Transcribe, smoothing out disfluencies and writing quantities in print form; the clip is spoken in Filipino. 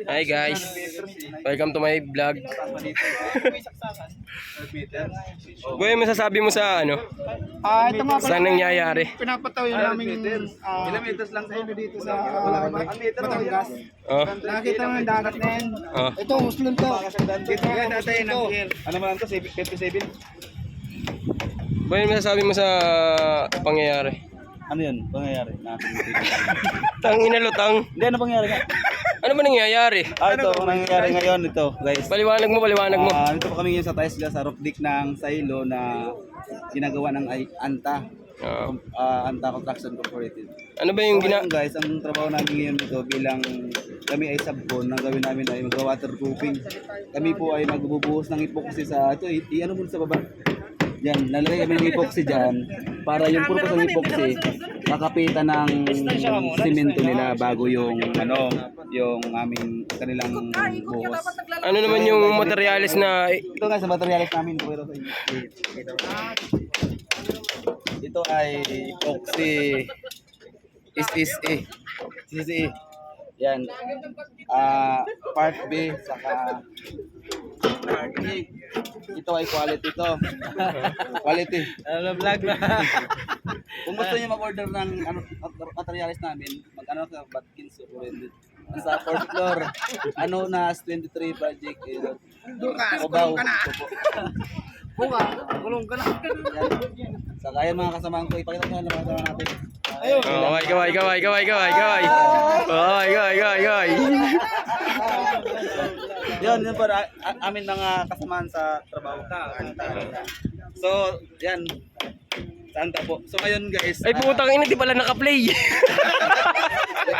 Hi guys, welcome to my vlog. Boy, masasabi mo sa ano? Ito nga Saan nangyayari? pinapataw yun namin Kilometers lang sa ilo dito sa Batangas. Oh. Nakita mo yung dagat na yan. Oh. Ito, Muslim to. Dito nga natin ng pier. Ano man to? 57? Boy, masasabi mo sa pangyayari? Ano yun? Pangyayari natin. Tang inalutang. Hindi, ano pangyayari nga? Ano ba nangyayari? Ito, ang nangyayari ngayon ito, guys. Paliwanag mo. Dito pa kami ngayon sa Taisga, sa roof deck ng Silo na ginagawa ng ANTA. ANTA Construction Corporated. Ano ba yung Ngayon, guys, ang trabaho namin ngayon dito bilang kami ay subcon, ang gawin namin ay mag-waterproofing. Kami po ay magbubuhos ng epoxy sa ito, i-ano mo sa baba. Yan, nalagay kami ng epoxy dyan para yung purpose ng epoxy makapitan ng simento nila bago yung yung aming kanilang buhos. ano naman yung materialis na Ito nga sa materialis namin ito ay epoxy SSE. Yan. Part B saka ito ay quality to. Quality. Vlog na. Kung gusto niyo mag-order ng materialis namin, mag-ano ka Batkins o Corendit. Sa 4th floor, Nas 23 project. Obaw. Kulong ka na. Sa kaya mga kasamahan ko, ipakita ko na mga kasama natin. Gaway. Yun para amin mga kasamahan sa trabaho. So, yan. Saan po? So ngayon guys, ay putang ina, di pala naka-play.